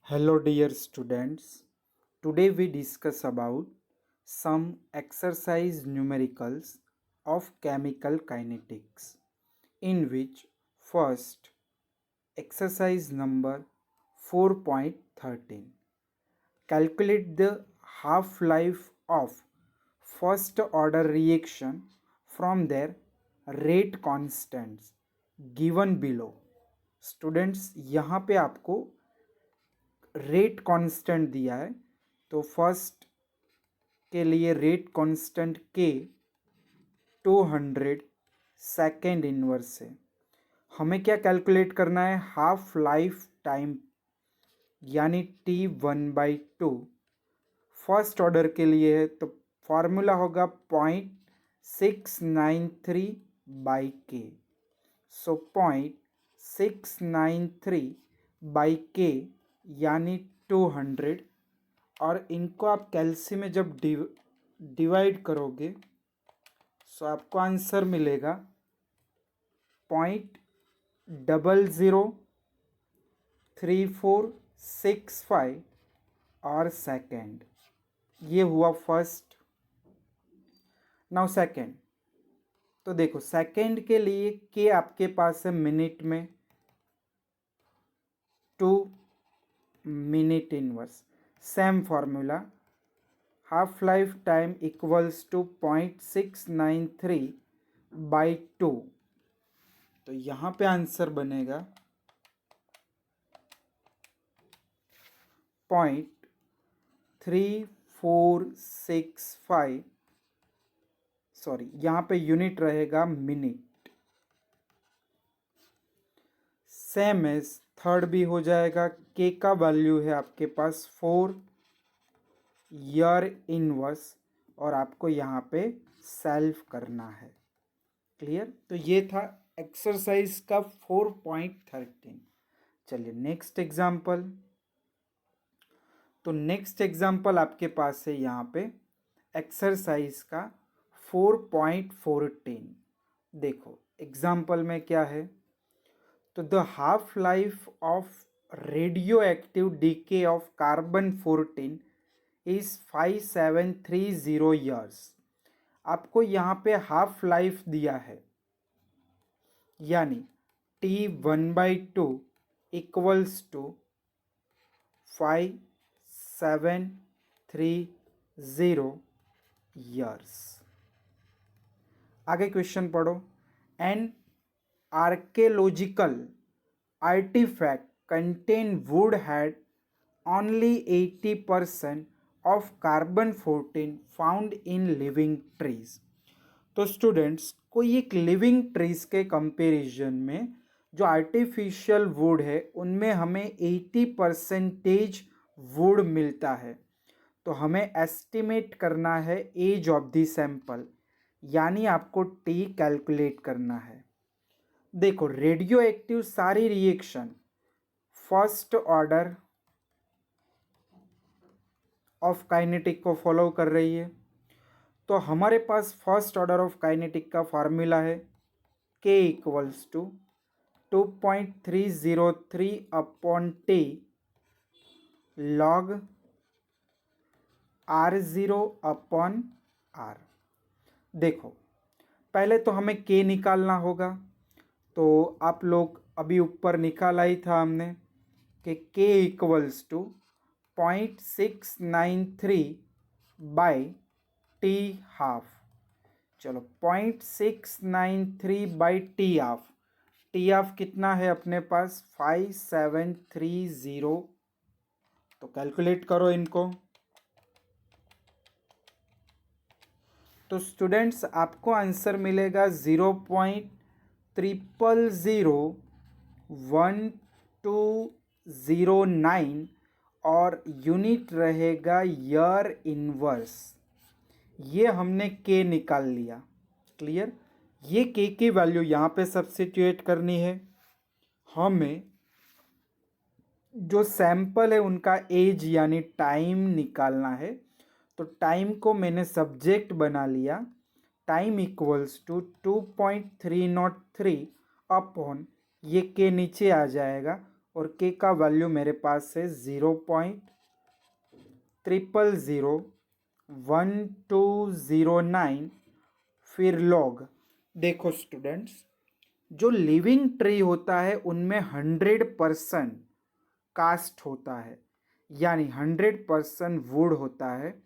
Hello dear students. Today we discuss about some exercise numericals of chemical kinetics, in which first exercise number 4.13, calculate the half life of first order reaction from their rate constants given below. Students यहाँ पे आपको rate constant दिया है, तो first के लिए rate constant के 200 second inverse है। हमें क्या कैलकुलेट करना है? हाफ लाइफ टाइम यानी T1/2 फर्स्ट ऑर्डर के लिए है, तो फॉर्मूला होगा 0.693/K। सो 0.693/K यानी 200, और इनको आप कैलसी में जब डिवाइड करोगे सो आपको आंसर मिलेगा 0.003465 और सेकेंड। ये हुआ फर्स्ट। नाउ सेकेंड, तो देखो सेकेंड के लिए के आपके पास है मिनट में, 2 minute inverse. Same formula, half life time equals to 0.693/2। तो यहाँ पे आंसर बनेगा 0.3465, सॉरी यहाँ पे यूनिट रहेगा मिनट। सेम एज थर्ड भी हो जाएगा। के का वैल्यू है आपके पास 4 ईयर इनवर्स, और आपको यहाँ पे सेल्फ करना है। क्लियर? तो ये था एक्सरसाइज का 4.13। चलिए नेक्स्ट एग्जाम्पल। तो नेक्स्ट एग्जाम्पल आपके पास है यहाँ पे एक्सरसाइज का 4.14। देखो एग्जाम्पल में क्या है, तो the half life of radio active decay of carbon 14 is 5730 years. आपको यहाँ पे हाफ लाइफ दिया है, यानी T1/2 इक्वल्स टू 5730 ईयर्स। आगे क्वेश्चन पढ़ो। An archaeological artifact contain wood had only 80% of carbon 14 found in living trees। तो students, कोई एक लिविंग ट्रीज के कंपैरिजन में जो आर्टिफिशियल वुड है उनमें हमें 80% वुड मिलता है। तो हमें एस्टिमेट करना है एज ऑफ द सैंपल, यानी आपको टी कैलकुलेट करना है। देखो रेडियो एक्टिव सारी reaction first order of kinetic को फॉलो कर रही है। तो हमारे पास फर्स्ट ऑर्डर ऑफ काइनेटिक का फॉर्मूला है K equals to 2.303/T log R0/R। देखो पहले तो हमें के निकालना होगा, तो आप लोग अभी ऊपर निकाला ही था हमने कि के इक्वल्स टू 0.693/T हाफ। चलो 0.693/T हाफ, टी हाफ कितना है अपने पास? 5730। तो कैलकुलेट करो इनको। तो स्टूडेंट्स आपको आंसर मिलेगा 0.0001,209 और यूनिट रहेगा ईयर इनवर्स। ये हमने के निकाल लिया। क्लियर? ये के की वैल्यू यहाँ पे सब्स्टिट्यूट करनी है। हमें जो सैंपल है उनका एज यानी टाइम निकालना है। तो टाइम को मैंने सब्जेक्ट बना लिया। टाइम इक्वल्स टू 2.303 अपॉन ये के नीचे आ जाएगा और के का वैल्यू मेरे पास है 0.0001209। फिर लॉग। देखो स्टूडेंट्स, जो लिविंग ट्री होता है उनमें 100% कास्ट होता है, यानी 100% वुड होता है,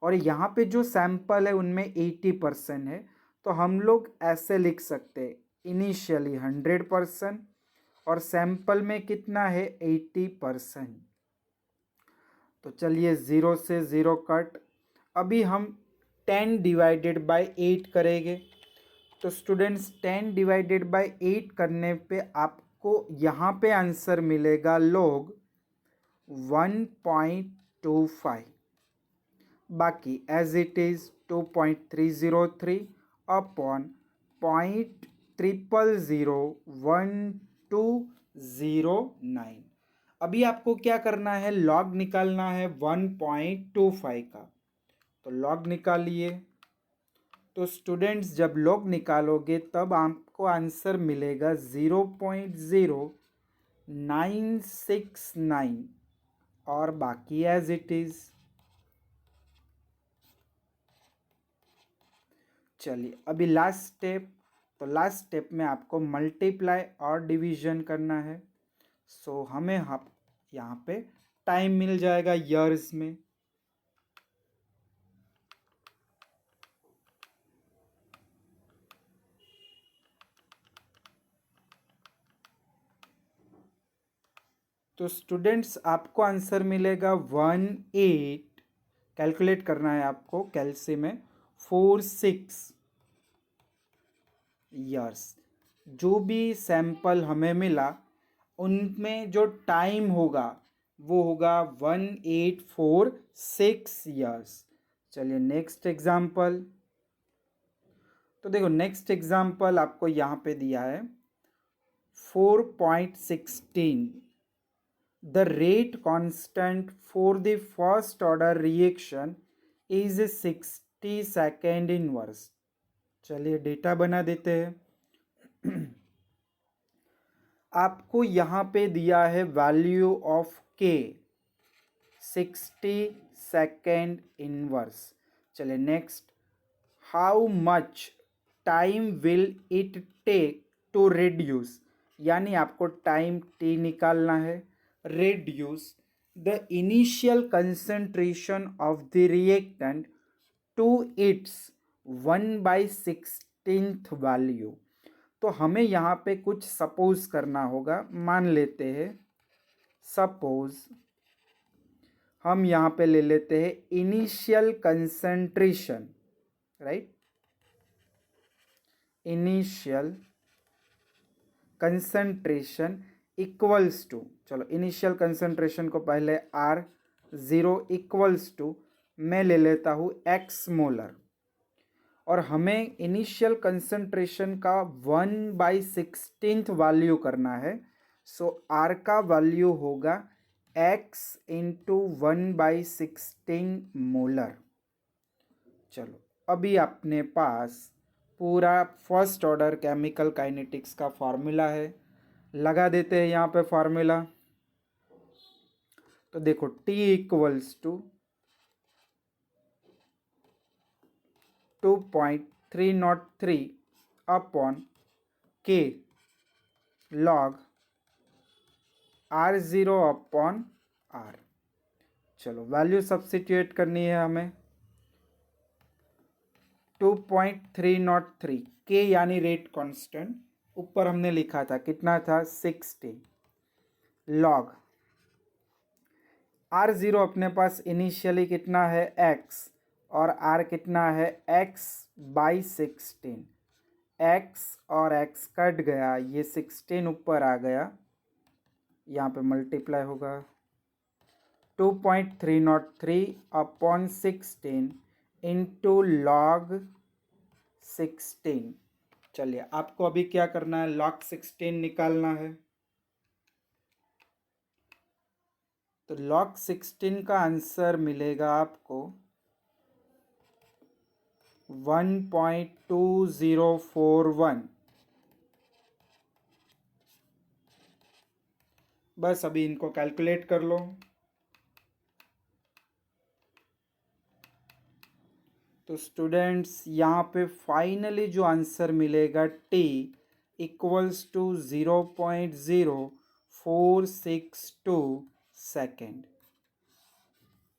और यहाँ पे जो सैंपल है उनमें 80% है। तो हम लोग ऐसे लिख सकते हैं, इनिशियली 100% और सैंपल में कितना है 80%। तो चलिए 0 से 0 कट। अभी हम 10 डिवाइडेड बाय 8 करेंगे। तो स्टूडेंट्स 10 डिवाइडेड बाय 8 करने पे आपको यहाँ पे आंसर मिलेगा लोग 1.25। बाकी एज इट इज़ 2.303 अपॉन 0.0001209। अभी आपको क्या करना है, लॉग निकालना है 1.25 का। तो लॉग निकालिए। तो स्टूडेंट्स जब लॉग निकालोगे तब आपको आंसर मिलेगा 0.0969 और बाकी एज इट इज़। चलिए अभी लास्ट स्टेप। तो लास्ट स्टेप में आपको मल्टीप्लाई और डिवीजन करना है। सो हमें यहाँ पे टाइम मिल जाएगा ईयर्स में। तो स्टूडेंट्स आपको आंसर मिलेगा 18। कैलकुलेट करना है आपको कैलसी में 46 ईयर्स। जो भी सैंपल हमें मिला उनमें जो टाइम होगा वो होगा 1846 ईयर्स। चलिए नेक्स्ट एग्जाम्पल। तो देखो नेक्स्ट एग्जाम्पल आपको यहाँ पे दिया है 4.16। The rate constant for the first order reaction is 60 second inverse। चलिए डेटा बना देते हैं। आपको यहाँ पे दिया है value of K 60 second inverse. चलिए next, how much time will it take to reduce, यानी आपको टाइम टी निकालना है। reduce the initial concentration of the reactant to its 1/16th value। तो हमें यहाँ पे कुछ सपोज करना होगा। मान लेते हैं सपोज हम यहाँ पे ले लेते हैं initial concentration, right. Initial concentration equals to, चलो इनिशियल कंसंट्रेशन को पहले R0 इक्वल्स टू मैं ले लेता हूँ x मोलर, और हमें इनिशियल कंसंट्रेशन का 1/16 वैल्यू करना है। सो R का वैल्यू होगा x इंटू 1/16 मोलर। चलो अभी अपने पास पूरा फर्स्ट ऑर्डर केमिकल काइनेटिक्स का फॉर्मूला है, लगा देते हैं यहाँ पे फॉर्मूला। तो देखो T equals to 2.303 upon K log R0 upon R। चलो वैल्यू सब्स्टिट्यूट करनी है हमें। 2.303 K यानी रेट कांस्टेंट, ऊपर हमने लिखा था कितना था 60, लॉग R0 अपने पास इनिशियली कितना है x, और R कितना है x/16। x और x कट गया, ये 16 ऊपर आ गया, यहाँ पे मल्टीप्लाई होगा 2.303 अपॉन 16 इंटू लॉग 16। चलिए आपको अभी क्या करना है, लॉग 16 निकालना है। तो लॉग 16 का आंसर मिलेगा आपको 1.2041। बस अभी इनको कैलकुलेट कर लो। तो स्टूडेंट्स यहाँ पे फाइनली जो आंसर मिलेगा t equals to 0.0462 second.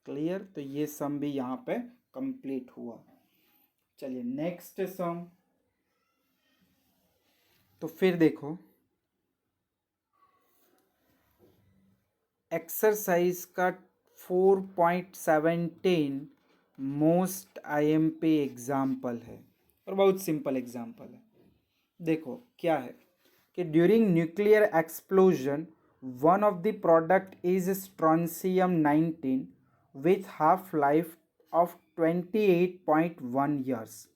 Clear? तो ये सम भी यहाँ पे कंप्लीट हुआ। चलिए नेक्स्ट सम। तो फिर देखो एक्सरसाइज का 4.17 मोस्ट आईएमपी एग्जाम्पल है और बहुत सिंपल एग्जाम्पल है। देखो क्या है कि during nuclear explosion one of the product is strontium 19 with half life of 28.1 years.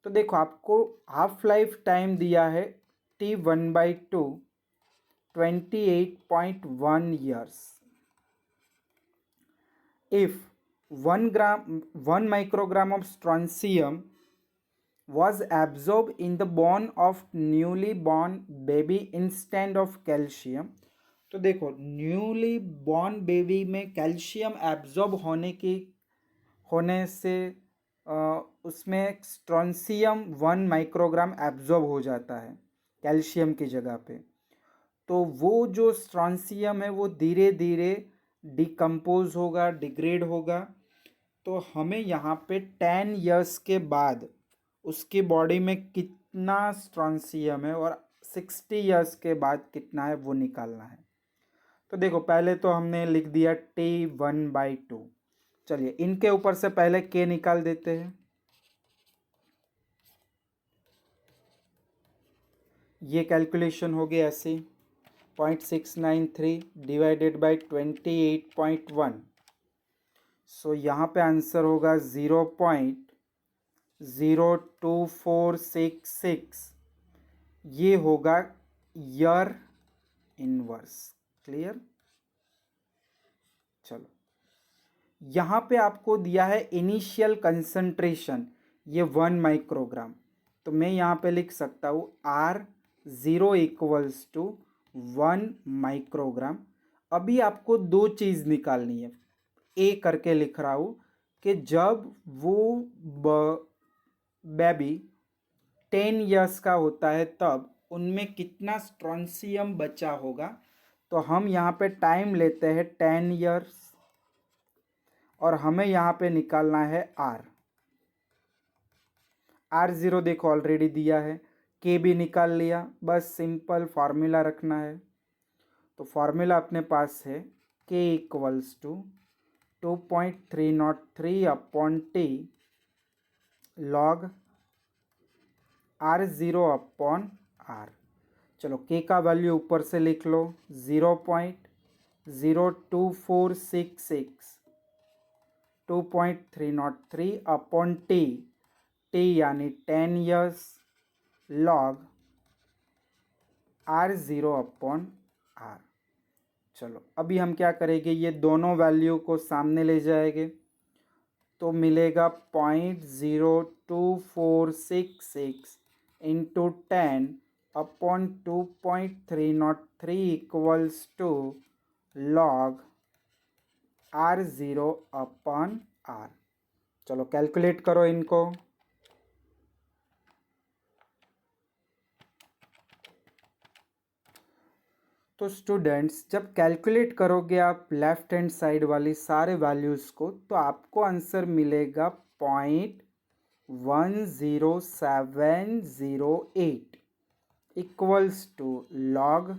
तो देखो आपको हाफ लाइफ टाइम दिया है T1/2 28.1 years. If 1 microgram of strontium was absorbed in the bone of newly born baby instead of calcium, तो देखो newly born baby में calcium absorb होने से उसमें स्ट्रॉन्सियम 1 माइक्रोग्राम एब्जॉर्ब हो जाता है कैल्शियम की जगह पे। तो वो जो स्ट्रॉन्सियम है वो धीरे धीरे डिकम्पोज होगा, डिग्रेड होगा। तो हमें यहाँ पे 10 इयर्स के बाद उसकी बॉडी में कितना स्ट्रॉन्सियम है और 60 इयर्स के बाद कितना है वो निकालना है। तो देखो पहले तो हमने लिख दिया T1/2। चलिए इनके ऊपर से पहले K निकाल देते हैं। ये कैलकुलेशन हो गई ऐसे 0.693 डिवाइडेड बाई 28.1। सो यहाँ पे आंसर होगा 0.02466। ये होगा ईयर इनवर्स। क्लियर? चलो यहाँ पे आपको दिया है इनिशियल कंसंट्रेशन ये 1 माइक्रोग्राम। तो मैं यहाँ पे लिख सकता हूँ R0 इक्वल्स टू 1 माइक्रोग्राम। अभी आपको दो चीज़ निकालनी है। ए करके लिख रहा हूँ कि जब वो बेबी 10 इयर्स का होता है तब उनमें कितना स्ट्रॉन्सियम बचा होगा। तो हम यहाँ पे टाइम लेते हैं 10 इयर्स और हमें यहाँ पे निकालना है R0 देखो ऑलरेडी दिया है, के भी निकाल लिया, बस सिंपल फार्मूला रखना है। तो फार्मूला अपने पास है K equals to 2.303 upon T log R0 upon R। चलो के का वैल्यू ऊपर से लिख लो 0.02466 2.303 अपॉन टी यानी 10 years log R0 upon R। चलो अभी हम क्या करेंगे, ये दोनों वैल्यू को सामने ले जाएंगे तो मिलेगा 0.02466 into 10 upon 2.303 equals to log R0 upon R। चलो कैलकुलेट करो इनको। तो स्टूडेंट्स जब कैलकुलेट करोगे आप लेफ्ट हैंड साइड वाली सारे वैल्यूज़ को तो आपको आंसर मिलेगा 0.10708 equals to log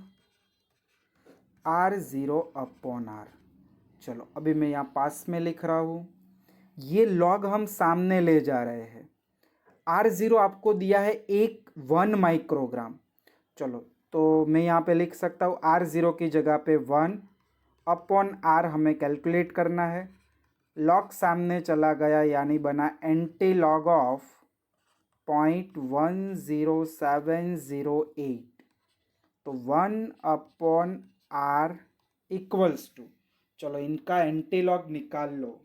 R0 upon R। चलो अभी मैं यहाँ पास में लिख रहा हूँ, ये लॉग हम सामने ले जा रहे हैं। R0 आपको दिया है 1 माइक्रोग्राम। चलो तो मैं यहाँ पे लिख सकता हूँ R0 की जगह पे 1 अपॉन R हमें कैलकुलेट करना है। लॉग सामने चला गया यानी बना एंटी लॉग ऑफ 0.10708। तो 1 अपॉन R इक्वल्स टू, चलो इनका एंटी लॉग निकाल लो।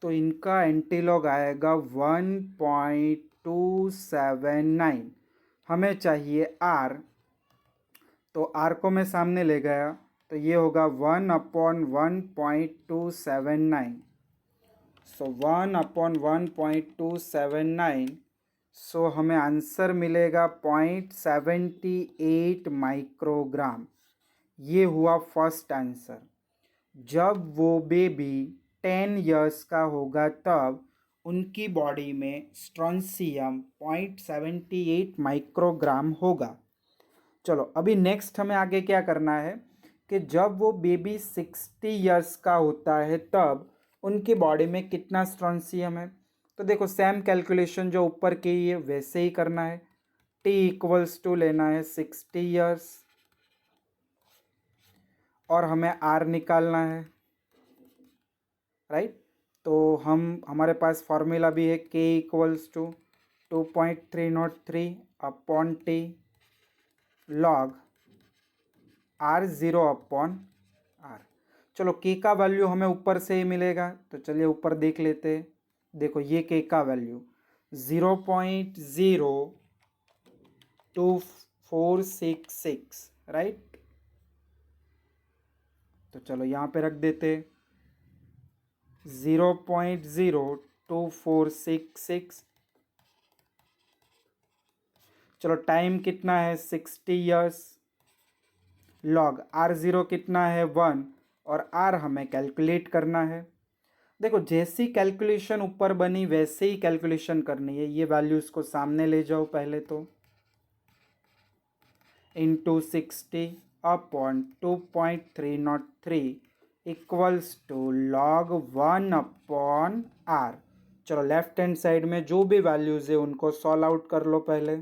तो इनका एंटीलॉग आएगा 1.279। हमें चाहिए आर, तो आर को मैं सामने ले गया तो ये होगा 1/1.279। सो 1/1.279, सो हमें आंसर मिलेगा 0.78 माइक्रोग्राम। ये हुआ फर्स्ट आंसर। जब वो बेबी 10 इयर्स का होगा तब उनकी बॉडी में स्ट्रॉन्सियम 0.78 माइक्रोग्राम होगा। चलो अभी नेक्स्ट हमें आगे क्या करना है कि जब वो बेबी 60 इयर्स का होता है तब उनकी बॉडी में कितना स्ट्रॉन्सियम है। तो देखो सेम कैलकुलेशन जो ऊपर की है वैसे ही करना है। टी इक्वल्स टू लेना है 60 इयर्स और हमें आर निकालना है, राइट। तो हमारे पास फॉर्मूला भी है K equals to 2.303 upon T log R0/R। चलो के का वैल्यू हमें ऊपर से ही मिलेगा, तो चलिए ऊपर देख लेते हैं। देखो ये के का वैल्यू 0.02466, राइट। तो चलो यहाँ पे रख देते 0.02466। चलो टाइम कितना है 60 इयर्स, लॉग R0 कितना है 1 और R हमें कैलकुलेट करना है। देखो जैसी कैलकुलेशन ऊपर बनी वैसे ही कैलकुलेशन करनी है। ये वैल्यूज़ को सामने ले जाओ पहले तो, into 60 upon 2.303 equals to log 1/R। चलो लेफ्ट हैंड साइड में जो भी वैल्यूज़ है उनको सॉल्व आउट कर लो पहले।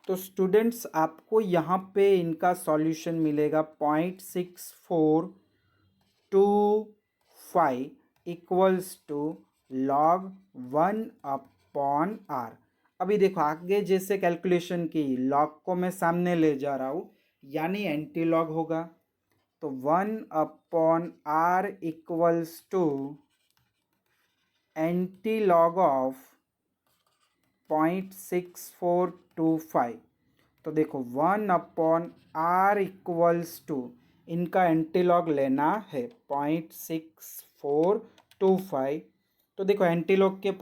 तो स्टूडेंट्स आपको यहाँ पे इनका सॉल्यूशन मिलेगा 0.6425 इक्वल्स टू लॉग 1/R। अभी देखो आगे जैसे कैलकुलेशन की लॉग को मैं सामने ले जा रहा हूँ यानी एंटी लॉग होगा। तो 1/R equals to anti log of 0.6425। तो देखो 1/R इक्वल्स टू इनका एंटीलॉग लेना है 0.6425। तो देखो एंटीलॉग के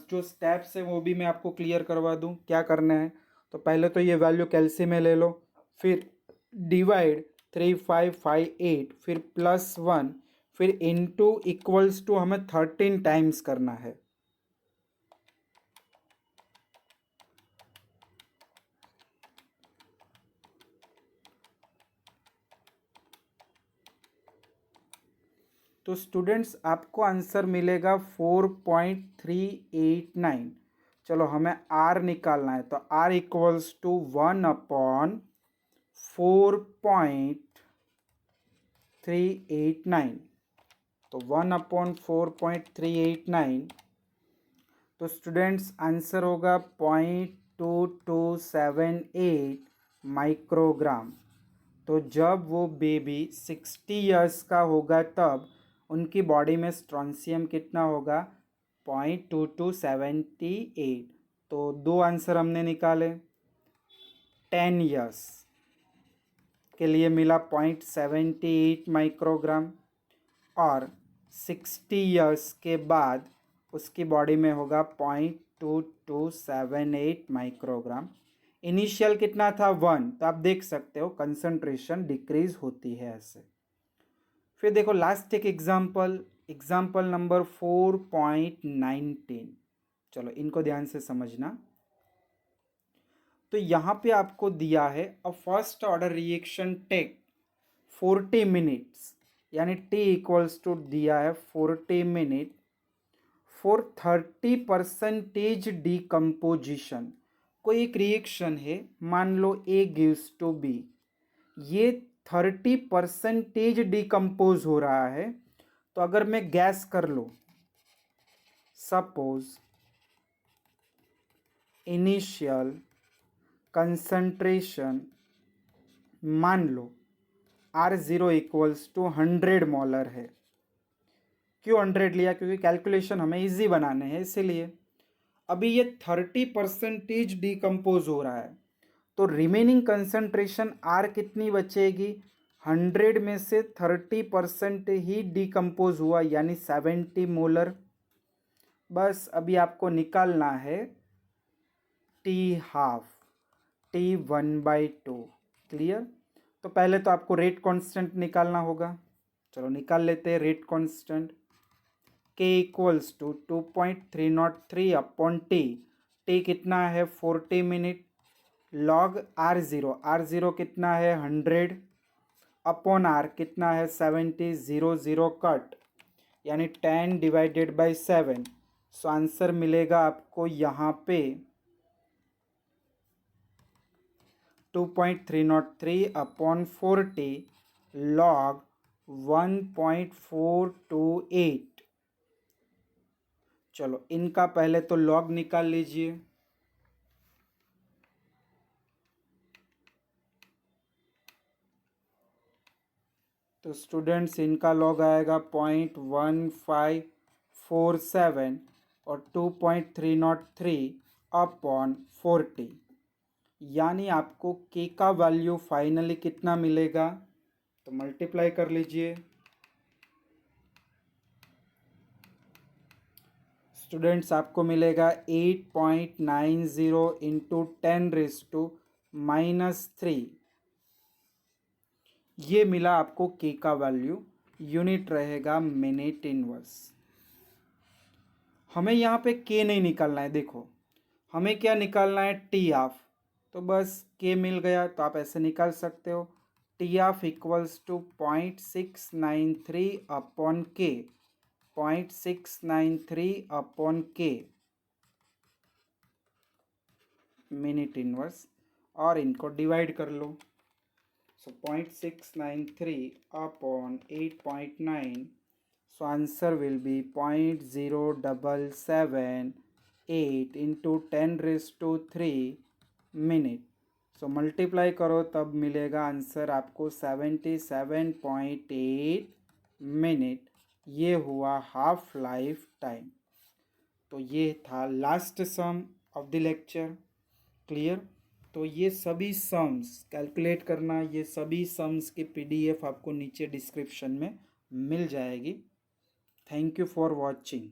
जो स्टेप्स है वो भी मैं आपको क्लियर करवा दूं। क्या करना है, तो पहले तो ये वैल्यू कैल्सी में ले लो, फिर डिवाइड 3558, फिर +1, फिर इनटू इक्वल्स टू हमें 13 टाइम्स करना है। तो स्टूडेंट्स आपको आंसर मिलेगा 4.389। चलो हमें आर निकालना है, तो आर इक्वल्स टू 1/4.389। तो 1/4.389, तो स्टूडेंट्स आंसर होगा 0.2278 माइक्रोग्राम। तो जब वो बेबी 60 इयर्स का होगा तब उनकी बॉडी में स्ट्रॉन्सियम कितना होगा 0.2278। तो दो आंसर हमने निकाले। 10 इयर्स के लिए मिला 0.78 माइक्रोग्राम और 60 इयर्स के बाद उसकी बॉडी में होगा 0.2278 माइक्रोग्राम। इनिशियल कितना था 1, तो आप देख सकते हो कंसंट्रेशन डिक्रीज होती है ऐसे। फिर देखो लास्ट एक एग्जाम्पल नंबर 4.19। चलो इनको ध्यान से समझना। तो यहाँ पे आपको दिया है a first order reaction take 40 minutes, यानी टी इक्वल्स टू दिया है 40 मिनट फॉर 30% डिकम्पोजिशन। कोई एक रिएक्शन है, मान लो ए गिव्स टू बी, ये 30% डिकम्पोज हो रहा है। तो अगर मैं गैस कर लो, सपोज इनिशियल कंसंट्रेशन मान लो R0 इक्वल्स टू 100 मोलर है। क्यों 100 लिया? क्योंकि कैलकुलेशन हमें इजी बनाने हैं इसीलिए। अभी ये 30% डिकम्पोज हो रहा है, तो रिमेनिंग कंसंट्रेशन आर कितनी बचेगी? 100 में से 30% ही डिकम्पोज हुआ, यानी 70 मोलर। बस अभी आपको निकालना है टी हाफ, टी 1/2। क्लियर? तो पहले तो आपको रेट कांस्टेंट निकालना होगा। चलो निकाल लेते हैं rate constant. k equals to 2.303 upon T. T कितना है? 40 मिनट। लॉग R0 कितना है? 100 अपॉन आर कितना है? 70। 0 कट, यानी 10 डिवाइडेड बाई 7। सो आंसर मिलेगा आपको यहाँ पे 2.303 अपॉन 40 लॉग 1.428। चलो इनका पहले तो लॉग निकाल लीजिए। तो स्टूडेंट्स इनका लॉग आएगा 0.1547 और 2.303 अपॉन 40, यानी आपको के का वैल्यू फाइनली कितना मिलेगा? तो मल्टीप्लाई कर लीजिए। स्टूडेंट्स आपको मिलेगा 8.90 इंटू 10⁻⁻3। ये मिला आपको के का वैल्यू। यूनिट रहेगा मिनट इनवर्स। हमें यहाँ पे के नहीं निकालना है, देखो हमें क्या निकालना है? T of. तो बस के मिल गया, तो आप ऐसे निकाल सकते हो T of equals to 0.693 upon K. 0.693 upon के मिनट इनवर्स, और इनको डिवाइड कर लो। सो 0.693 upon 8.9, so answer will be 0.0778 into 10⁻³ minute. So multiply करो तब मिलेगा आंसर आपको 77.8 मिनट। ये हुआ हाफ लाइफ टाइम। तो ये था last sum of the lecture. Clear? तो ये सभी सम्स कैलकुलेट करना, ये सभी सम्स की पीडीएफ आपको नीचे डिस्क्रिप्शन में मिल जाएगी। Thank you for watching.